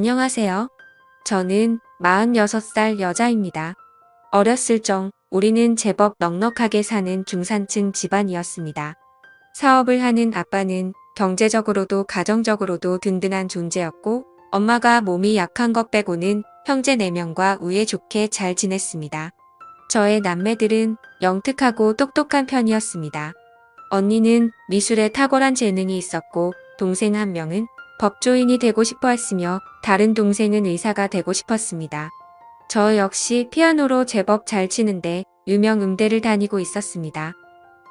안녕하세요. 저는 46살 여자입니다. 어렸을 적 우리는 제법 넉넉하게 사는 중산층 집안이었습니다. 사업을 하는 아빠는 경제적으로도 가정적으로도 든든한 존재였고, 엄마가 몸이 약한 것 빼고는 형제 4명과 우애 좋게 잘 지냈습니다. 저의 남매들은 영특하고 똑똑한 편이었습니다. 언니는 미술에 탁월한 재능이 있었고, 동생 한 명은 법조인이 되고 싶어 했으며, 다른 동생은 의사가 되고 싶었습니다. 저 역시 피아노로 제법 잘 치는데 유명 음대를 다니고 있었습니다.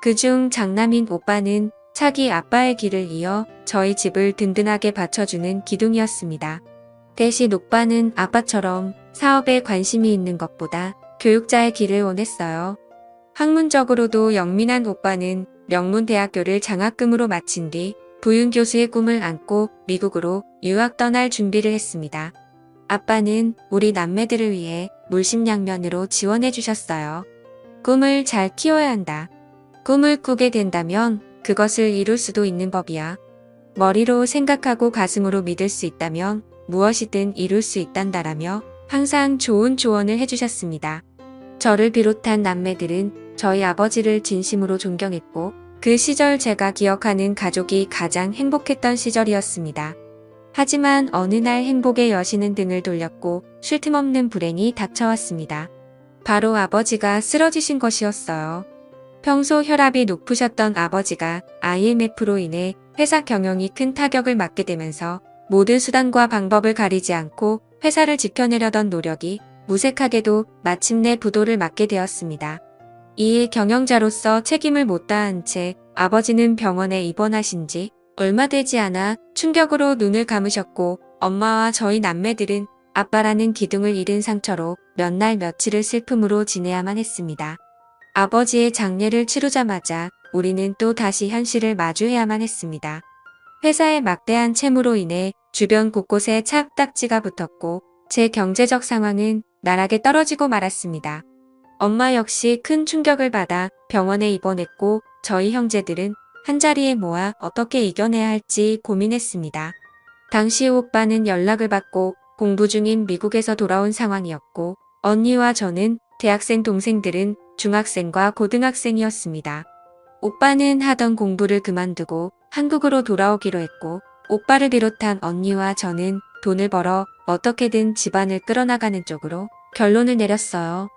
그중 장남인 오빠는 차기 아빠의 길을 이어 저희 집을 든든하게 받쳐주는 기둥이었습니다. 대신 오빠는 아빠처럼 사업에 관심이 있는 것보다 교육자의 길을 원했어요. 학문적으로도 영민한 오빠는 명문대학교를 장학금으로 마친 뒤 부윤교수의 꿈을 안고 미국으로 유학 떠날 준비를 했습니다. 아빠는 우리 남매들을 위해 물심양면으로 지원해 주셨어요. 꿈을 잘 키워야 한다. 꿈을 꾸게 된다면 그것을 이룰 수도 있는 법이야. 머리로 생각하고 가슴으로 믿을 수 있다면 무엇이든 이룰 수 있단다라며 항상 좋은 조언을 해주셨습니다. 저를 비롯한 남매들은 저희 아버지를 진심으로 존경했고, 그 시절 제가 기억하는 가족이 가장 행복했던 시절이었습니다. 하지만 어느 날 행복의 여신은 등을 돌렸고 쉴 틈 없는 불행이 닥쳐왔습니다. 바로 아버지가 쓰러지신 것이었어요. 평소 혈압이 높으셨던 아버지가 IMF로 인해 회사 경영이 큰 타격을 맞게 되면서 모든 수단과 방법을 가리지 않고 회사를 지켜내려던 노력이 무색하게도 마침내 부도를 맞게 되었습니다. 이에 경영자로서 책임을 못 다한 채 아버지는 병원에 입원하신 지 얼마 되지 않아 충격으로 눈을 감으셨고, 엄마와 저희 남매들은 아빠라는 기둥을 잃은 상처로 몇 날 며칠을 슬픔으로 지내야만 했습니다. 아버지의 장례를 치르자마자 우리는 또 다시 현실을 마주해야만 했습니다. 회사의 막대한 채무로 인해 주변 곳곳에 착딱지가 붙었고, 제 경제적 상황은 나락에 떨어지고 말았습니다. 엄마 역시 큰 충격을 받아 병원에 입원했고, 저희 형제들은 한자리에 모아 어떻게 이겨내야 할지 고민했습니다. 당시 오빠는 연락을 받고 공부 중인 미국에서 돌아온 상황이었고, 언니와 저는 대학생, 동생들은 중학생과 고등학생이었습니다. 오빠는 하던 공부를 그만두고 한국으로 돌아오기로 했고, 오빠를 비롯한 언니와 저는 돈을 벌어 어떻게든 집안을 끌어나가는 쪽으로 결론을 내렸어요.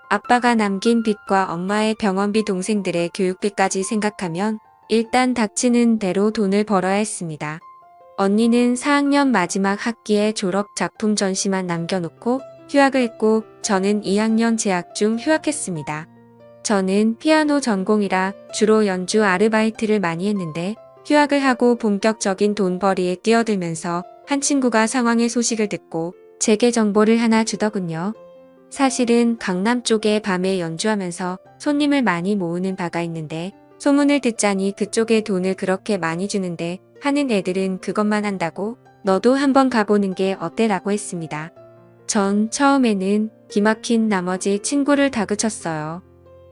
아빠가 남긴 빚과 엄마의 병원비, 동생들의 교육비까지 생각하면 일단 닥치는 대로 돈을 벌어야 했습니다. 언니는 4학년 마지막 학기에 졸업 작품 전시만 남겨놓고 휴학을 했고, 저는 2학년 재학 중 휴학했습니다. 저는 피아노 전공이라 주로 연주 아르바이트를 많이 했는데, 휴학을 하고 본격적인 돈벌이에 뛰어들면서 한 친구가 상황의 소식을 듣고 제게 정보를 하나 주더군요. 사실은 강남 쪽에 밤에 연주하면서 손님을 많이 모으는 바가 있는데, 소문을 듣자니 그쪽에 돈을 그렇게 많이 주는데 하는 애들은 그것만 한다고 너도 한번 가보는 게 어때라고 했습니다. 전 처음에는 기막힌 나머지 친구를 다그쳤어요.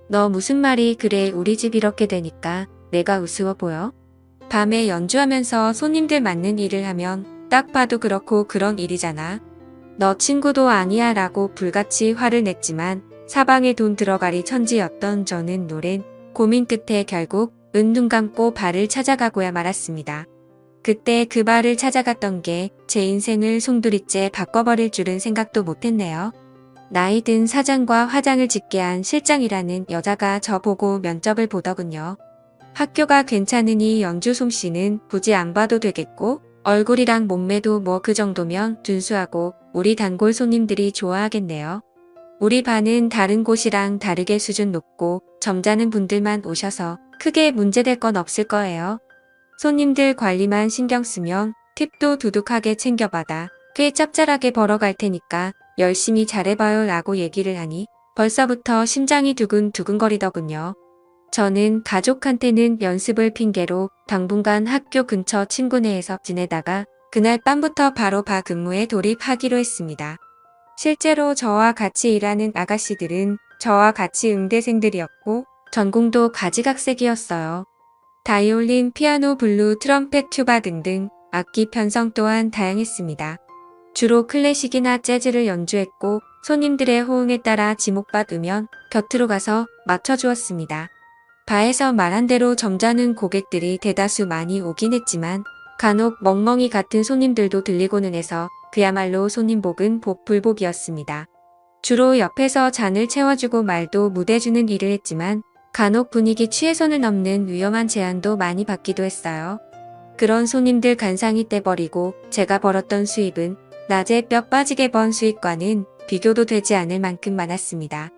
너 무슨 말이 그래, 우리 집 이렇게 되니까 내가 우스워 보여? 밤에 연주하면서 손님들 맞는 일을 하면 딱 봐도 그렇고 그런 일이잖아. 너 친구도 아니야 라고 불같이 화를 냈지만 사방에 돈 들어가리 천지였던 저는 노랜 고민 끝에 결국 은눈 감고 바를 찾아가고야 말았습니다. 그때 그 바를 찾아갔던 게 제 인생을 송두리째 바꿔버릴 줄은 생각도 못했네요. 나이 든 사장과 화장을 짙게 한 실장이라는 여자가 저 보고 면접을 보더군요. 학교가 괜찮으니 연주 솜씨는 굳이 안 봐도 되겠고, 얼굴이랑 몸매도 뭐 그 정도면 둔수하고 우리 단골 손님들이 좋아하겠네요. 우리 반은 다른 곳이랑 다르게 수준 높고 점잖은 분들만 오셔서 크게 문제될 건 없을 거예요. 손님들 관리만 신경 쓰면 팁도 두둑하게 챙겨받아 꽤 짭짤하게 벌어갈 테니까 열심히 잘해봐요 라고 얘기를 하니 벌써부터 심장이 두근두근거리더군요. 저는 가족한테는 연습을 핑계로 당분간 학교 근처 친구네에서 지내다가 그날 밤부터 바로 바 근무에 돌입하기로 했습니다. 실제로 저와 같이 일하는 아가씨들은 저와 같이 응대생들이었고, 전공도 가지각색이었어요. 바이올린, 피아노, 블루, 트럼펫, 튜바 등등 악기 편성 또한 다양했습니다. 주로 클래식이나 재즈를 연주했고 손님들의 호응에 따라 지목받 으면 곁으로 가서 맞춰주었습니다. 바에서 말한 대로 점잖은 고객들이 대다수 많이 오긴 했지만 간혹 멍멍이 같은 손님들도 들리고는 해서 그야말로 손님복은 복불복이었습니다. 주로 옆에서 잔을 채워주고 말도 묻어주는 일을 했지만 간혹 분위기 취해선을 넘는 위험한 제안도 많이 받기도 했어요. 그런 손님들 간상이 떼버리고 제가 벌었던 수입은 낮에 뼈 빠지게 번 수익과는 비교도 되지 않을 만큼 많았습니다.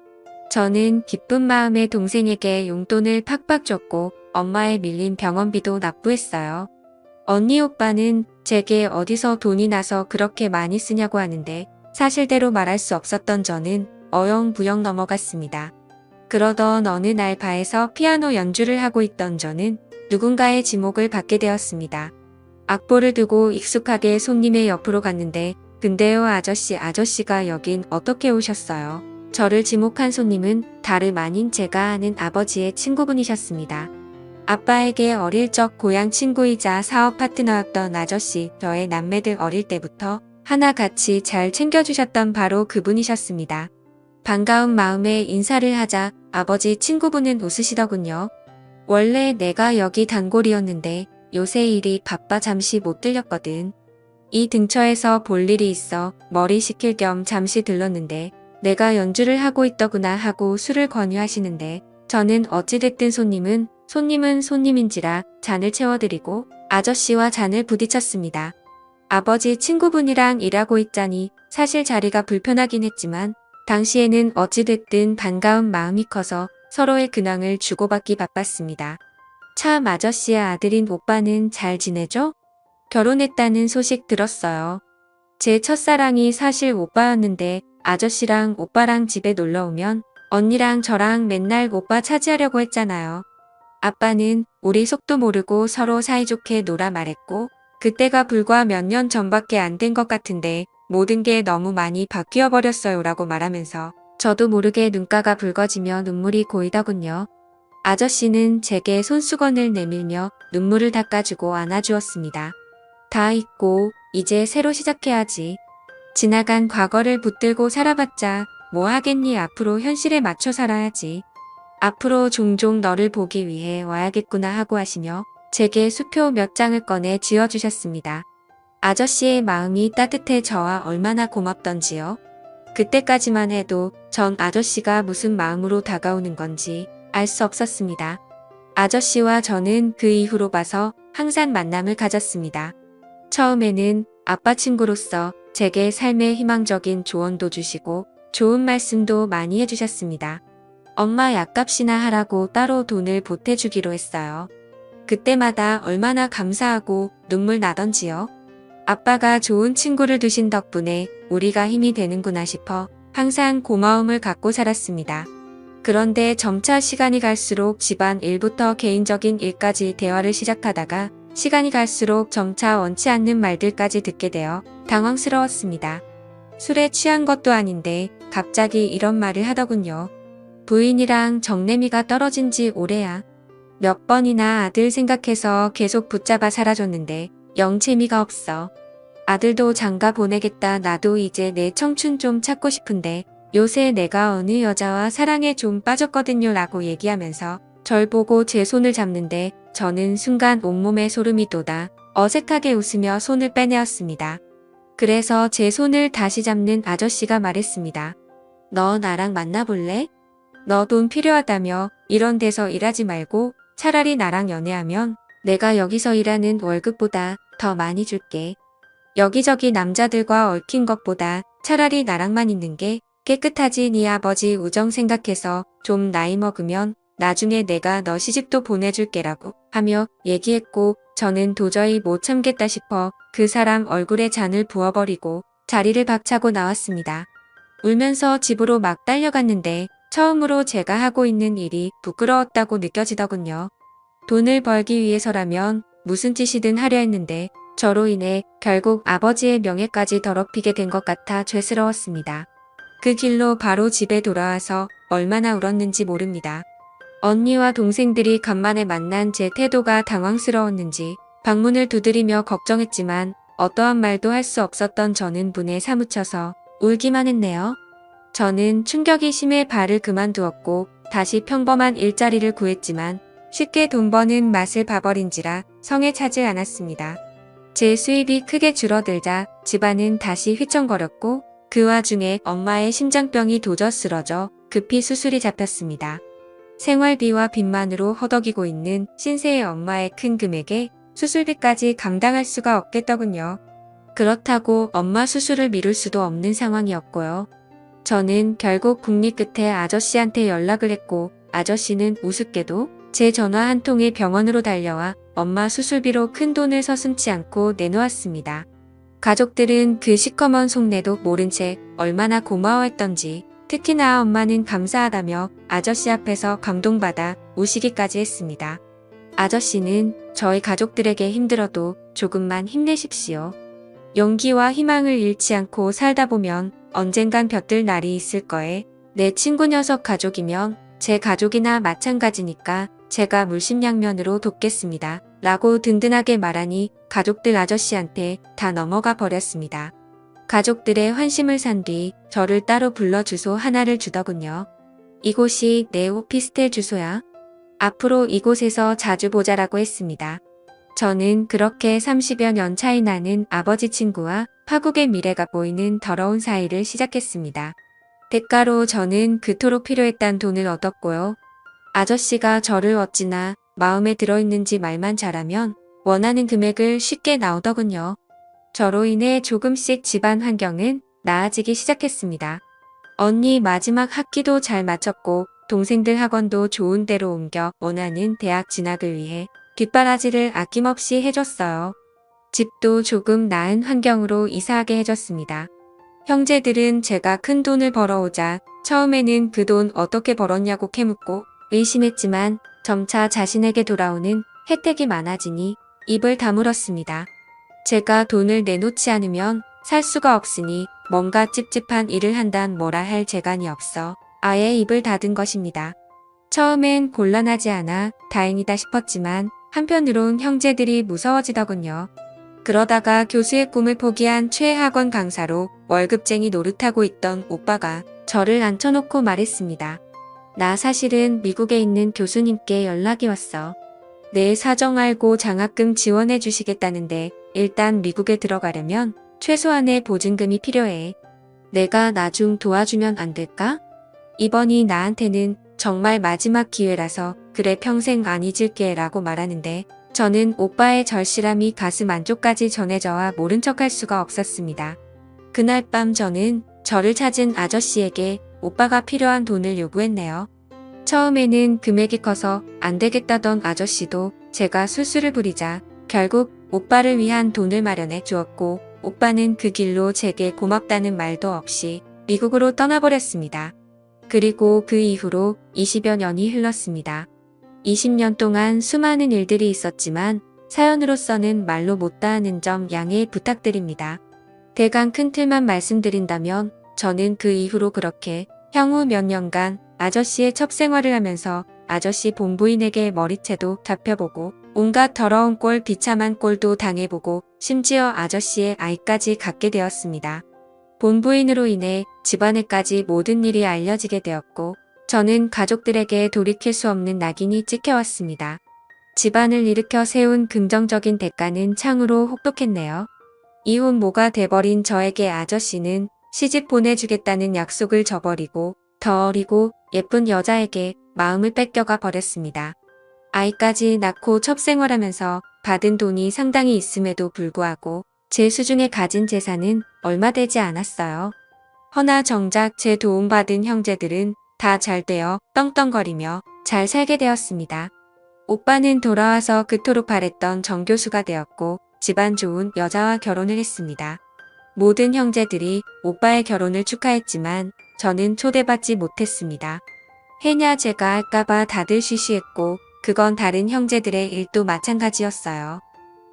저는 기쁜 마음에 동생에게 용돈을 팍팍 줬고 엄마의 밀린 병원비도 납부했어요. 언니 오빠는 제게 어디서 돈이 나서 그렇게 많이 쓰냐고 하는데 사실대로 말할 수 없었던 저는 어영부영 넘어갔습니다. 그러던 어느 날 바에서 피아노 연주를 하고 있던 저는 누군가의 지목을 받게 되었습니다. 악보를 두고 익숙하게 손님의 옆으로 갔는데 근데요 아저씨가 여긴 어떻게 오셨어요? 저를 지목한 손님은 다름 아닌 제가 아는 아버지의 친구분이셨습니다. 아빠에게 어릴 적 고향 친구이자 사업 파트너였던 아저씨, 저의 남매들 어릴 때부터 하나같이 잘 챙겨주셨던 바로 그분이셨습니다. 반가운 마음에 인사를 하자 아버지 친구분은 웃으시더군요. 원래 내가 여기 단골이었는데 요새 일이 바빠 잠시 못 들렸거든. 이 근처에서 볼 일이 있어 머리 식힐 겸 잠시 들렀는데 내가 연주를 하고 있더구나 하고 술을 권유하시는데 저는 어찌됐든 손님은 손님인지라 잔을 채워드리고 아저씨와 잔을 부딪혔습니다. 아버지 친구분이랑 일하고 있자니 사실 자리가 불편하긴 했지만 당시에는 어찌됐든 반가운 마음이 커서 서로의 근황을 주고받기 바빴습니다. 참 아저씨의 아들인 오빠는 잘 지내죠? 결혼했다는 소식 들었어요. 제 첫사랑이 사실 오빠였는데 아저씨랑 오빠랑 집에 놀러오면 언니랑 저랑 맨날 오빠 차지하려고 했잖아요. 아빠는 우리 속도 모르고 서로 사이좋게 놀아 말했고 그때가 불과 몇 년 전밖에 안 된 것 같은데 모든 게 너무 많이 바뀌어 버렸어요 라고 말하면서 저도 모르게 눈가가 붉어지며 눈물이 고이더군요. 아저씨는 제게 손수건을 내밀며 눈물을 닦아주고 안아주었습니다. 다 잊고 이제 새로 시작해야지. 지나간 과거를 붙들고 살아봤자 뭐 하겠니 앞으로 현실에 맞춰 살아야지. 앞으로 종종 너를 보기 위해 와야겠구나 하고 하시며 제게 수표 몇 장을 꺼내 지어주셨습니다. 아저씨의 마음이 따뜻해 저와 얼마나 고맙던지요. 그때까지만 해도 전 아저씨가 무슨 마음으로 다가오는 건지 알 수 없었습니다. 아저씨와 저는 그 이후로 봐서 항상 만남을 가졌습니다. 처음에는 아빠 친구로서 제게 삶의 희망적인 조언도 주시고 좋은 말씀도 많이 해주셨습니다. 엄마 약값이나 하라고 따로 돈을 보태주기로 했어요. 그때마다 얼마나 감사하고 눈물 나던지요. 아빠가 좋은 친구를 두신 덕분에 우리가 힘이 되는구나 싶어 항상 고마움을 갖고 살았습니다. 그런데 점차 시간이 갈수록 집안 일부터 개인적인 일까지 대화를 시작하다가 시간이 갈수록 점차 원치 않는 말들까지 듣게 되어 당황스러웠습니다. 술에 취한 것도 아닌데 갑자기 이런 말을 하더군요. 부인이랑 정내미가 떨어진 지 오래야. 몇 번이나 아들 생각해서 계속 붙잡아 살아줬는데 영 재미가 없어. 아들도 장가 보내겠다. 나도 이제 내 청춘 좀 찾고 싶은데 요새 내가 어느 여자와 사랑에 좀 빠졌거든요 라고 얘기하면서 절 보고 제 손을 잡는데 저는 순간 온몸에 소름이 돋아 어색하게 웃으며 손을 빼내었습니다. 그래서 제 손을 다시 잡는 아저씨가 말했습니다. 너 나랑 만나볼래? 너 돈 필요하다며 이런 데서 일하지 말고 차라리 나랑 연애하면 내가 여기서 일하는 월급보다 더 많이 줄게. 여기저기 남자들과 얽힌 것보다 차라리 나랑만 있는 게 깨끗하지. 네 아버지 우정 생각해서 좀 나이 먹으면 나중에 내가 너 시집도 보내줄게라고 하며 얘기했고 저는 도저히 못 참겠다 싶어 그 사람 얼굴에 잔을 부어버리고 자리를 박차고 나왔습니다. 울면서 집으로 막 달려갔는데 처음으로 제가 하고 있는 일이 부끄러웠다고 느껴지더군요. 돈을 벌기 위해서라면 무슨 짓이든 하려 했는데 저로 인해 결국 아버지의 명예까지 더럽히게 된 것 같아 죄스러웠습니다. 그 길로 바로 집에 돌아와서 얼마나 울었는지 모릅니다. 언니와 동생들이 간만에 만난 제 태도가 당황스러웠는지 방문을 두드리며 걱정했지만 어떠한 말도 할 수 없었던 저는 분에 사무쳐서 울기만 했네요. 저는 충격이 심해 발을 그만두었고 다시 평범한 일자리를 구했지만 쉽게 돈 버는 맛을 봐버린지라 성에 차지 않았습니다. 제 수입이 크게 줄어들자 집안은 다시 휘청거렸고 그 와중에 엄마의 심장병이 도저 쓰러져 급히 수술이 잡혔습니다. 생활비와 빚만으로 허덕이고 있는 신세의 엄마의 큰 금액에 수술비까지 감당할 수가 없겠더군요. 그렇다고 엄마 수술을 미룰 수도 없는 상황이었고요. 저는 결국 국리 끝에 아저씨한테 연락을 했고 아저씨는 우습게도 제 전화 한 통에 병원으로 달려와 엄마 수술비로 큰 돈을 서슴지 않고 내놓았습니다. 가족들은 그 시커먼 속내도 모른 채 얼마나 고마워했던지 특히나 엄마는 감사하다며 아저씨 앞에서 감동받아 우시기까지 했습니다. 아저씨는 저희 가족들에게 힘들어도 조금만 힘내십시오. 용기와 희망을 잃지 않고 살다 보면 언젠간 볕들 날이 있을 거에 내 친구 녀석 가족이면 제 가족이나 마찬가지니까 제가 물심양면으로 돕겠습니다. 라고 든든하게 말하니 가족들 아저씨한테 다 넘어가 버렸습니다. 가족들의 환심을 산 뒤 저를 따로 불러 주소 하나를 주더군요. 이곳이 내 오피스텔 주소야. 앞으로 이곳에서 자주 보자라고 했습니다. 저는 그렇게 30여 년 차이 나는 아버지 친구와 파국의 미래가 보이는 더러운 사이를 시작했습니다. 대가로 저는 그토록 필요했던 돈을 얻었고요. 아저씨가 저를 어찌나 마음에 들어있는지 말만 잘하면 원하는 금액을 쉽게 나오더군요. 저로 인해 조금씩 집안 환경은 나아지기 시작했습니다. 언니 마지막 학기도 잘 마쳤고 동생들 학원도 좋은 데로 옮겨 원하는 대학 진학을 위해 뒷바라지를 아낌없이 해줬어요. 집도 조금 나은 환경으로 이사하게 해줬습니다. 형제들은 제가 큰 돈을 벌어오자 처음에는 그 돈 어떻게 벌었냐고 캐묻고 의심했지만 점차 자신에게 돌아오는 혜택이 많아지니 입을 다물었습니다. 제가 돈을 내놓지 않으면 살 수가 없으니 뭔가 찝찝한 일을 한단 뭐라 할 재간이 없어 아예 입을 닫은 것입니다. 처음엔 곤란하지 않아 다행이다 싶었지만 한편으론 형제들이 무서워지더군요. 그러다가 교수의 꿈을 포기한 최학원 강사로 월급쟁이 노릇하고 있던 오빠가 저를 앉혀놓고 말했습니다. 나 사실은 미국에 있는 교수님께 연락이 왔어. 내 사정 알고 장학금 지원해 주시겠다는데 일단 미국에 들어가려면 최소한의 보증금이 필요해. 내가 나 좀 도와주면 안 될까? 이번이 나한테는 정말 마지막 기회라서 그래 평생 안 잊을게 라고 말하는데 저는 오빠의 절실함이 가슴 안쪽까지 전해져와 모른 척할 수가 없었습니다. 그날 밤 저는 저를 찾은 아저씨에게 오빠가 필요한 돈을 요구했네요. 처음에는 금액이 커서 안 되겠다던 아저씨도 제가 술수를 부리자 결국 오빠를 위한 돈을 마련해 주었고 오빠는 그 길로 제게 고맙다는 말도 없이 미국으로 떠나버렸습니다. 그리고 그 이후로 20여 년이 흘렀습니다. 20년 동안 수많은 일들이 있었지만 사연으로서는 말로 못다하는 점 양해 부탁드립니다. 대강 큰 틀만 말씀드린다면 저는 그 이후로 그렇게 향후 몇 년간 아저씨의 첩생활을 하면서 아저씨 본부인에게 머리채도 잡혀보고 온갖 더러운 꼴 비참한 꼴도 당해보고 심지어 아저씨의 아이까지 갖게 되었습니다. 본부인으로 인해 집안에까지 모든 일이 알려지게 되었고 저는 가족들에게 돌이킬 수 없는 낙인이 찍혀왔습니다. 집안을 일으켜 세운 긍정적인 대가는 창으로 혹독했네요. 이혼모가 돼버린 저에게 아저씨는 시집 보내주겠다는 약속을 저버리고 더 어리고 예쁜 여자에게 마음을 뺏겨가 버렸습니다. 아이까지 낳고 첩생활하면서 받은 돈이 상당히 있음에도 불구하고 제 수중에 가진 재산은 얼마 되지 않았어요. 허나 정작 제 도움받은 형제들은 다 잘되어 떵떵거리며 잘 살게 되었습니다. 오빠는 돌아와서 그토록 바랬던 정교수가 되었고 집안 좋은 여자와 결혼을 했습니다. 모든 형제들이 오빠의 결혼을 축하했지만 저는 초대받지 못했습니다. 해냐 제가 할까봐 다들 쉬쉬했고 그건 다른 형제들의 일도 마찬가지였어요.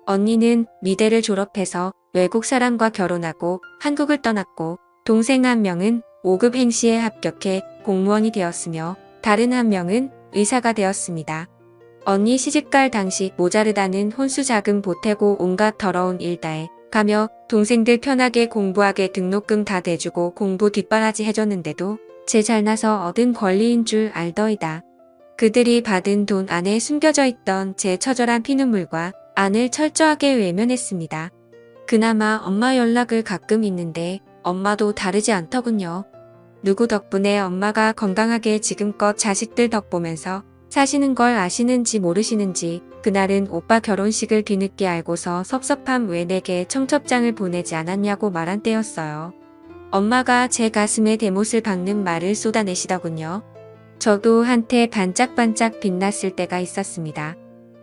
언니는 미대를 졸업해서 외국 사람과 결혼하고 한국을 떠났고 동생 한 명은 5급 행시에 합격해 공무원이 되었으며 다른 한 명은 의사가 되었습니다. 언니 시집갈 당시 모자르다는 혼수 자금 보태고 온갖 더러운 일다에 가며 동생들 편하게 공부하게 등록금 다 대주고 공부 뒷바라지 해줬는데도 제 잘나서 얻은 권리인 줄 알더이다. 그들이 받은 돈 안에 숨겨져 있던 제 처절한 피눈물과 안을 철저하게 외면했습니다. 그나마 엄마 연락을 가끔 있는데 엄마도 다르지 않더군요. 누구 덕분에 엄마가 건강하게 지금껏 자식들 덕 보면서 사시는 걸 아시는지 모르시는지 그날은 오빠 결혼식을 뒤늦게 알고서 섭섭함 왜 내게 청첩장을 보내지 않았냐고 말한 때였어요. 엄마가 제 가슴에 대못을 박는 말을 쏟아내시더군요. 저도 한때 반짝반짝 빛났을 때가 있었습니다.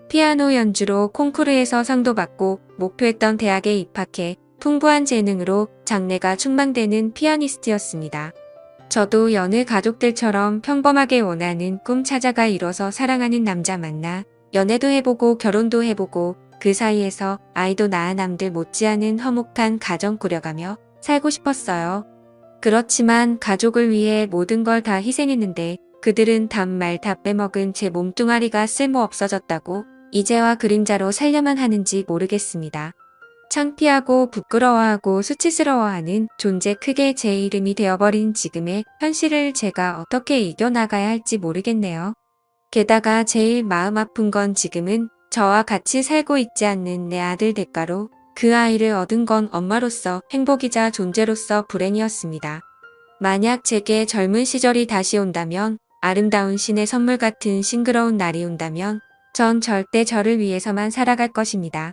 피아노 연주로 콩쿠르에서 상도 받고 목표했던 대학에 입학해 풍부한 재능으로 장래가 충망되는 피아니스트였습니다. 저도 여느 가족들처럼 평범하게 원하는 꿈 찾아가 이뤄서 사랑하는 남자 만나 연애도 해보고 결혼도 해보고 그 사이에서 아이도 낳아 남들 못지않은 화목한 가정 꾸려가며 살고 싶었어요. 그렇지만 가족을 위해 모든 걸 다 희생했는데 그들은 단말 다 빼먹은 제 몸뚱아리가 쓸모 없어졌다고 이제와 그림자로 살려만 하는지 모르겠습니다. 창피하고 부끄러워하고 수치스러워하는 존재 크게 제 이름이 되어버린 지금의 현실을 제가 어떻게 이겨나가야 할지 모르겠네요. 게다가 제일 마음 아픈 건 지금은 저와 같이 살고 있지 않는 내 아들 대가로 그 아이를 얻은 건 엄마로서 행복이자 존재로서 불행이었습니다. 만약 제게 젊은 시절이 다시 온다면, 아름다운 신의 선물 같은 싱그러운 날이 온다면 전 절대 저를 위해서만 살아갈 것입니다.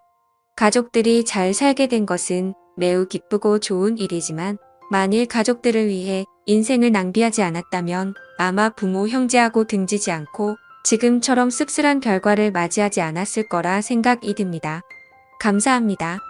가족들이 잘 살게 된 것은 매우 기쁘고 좋은 일이지만 만일 가족들을 위해 인생을 낭비하지 않았다면 아마 부모 형제하고 등지지 않고 지금처럼 씁쓸한 결과를 맞이하지 않았을 거라 생각이 듭니다. 감사합니다.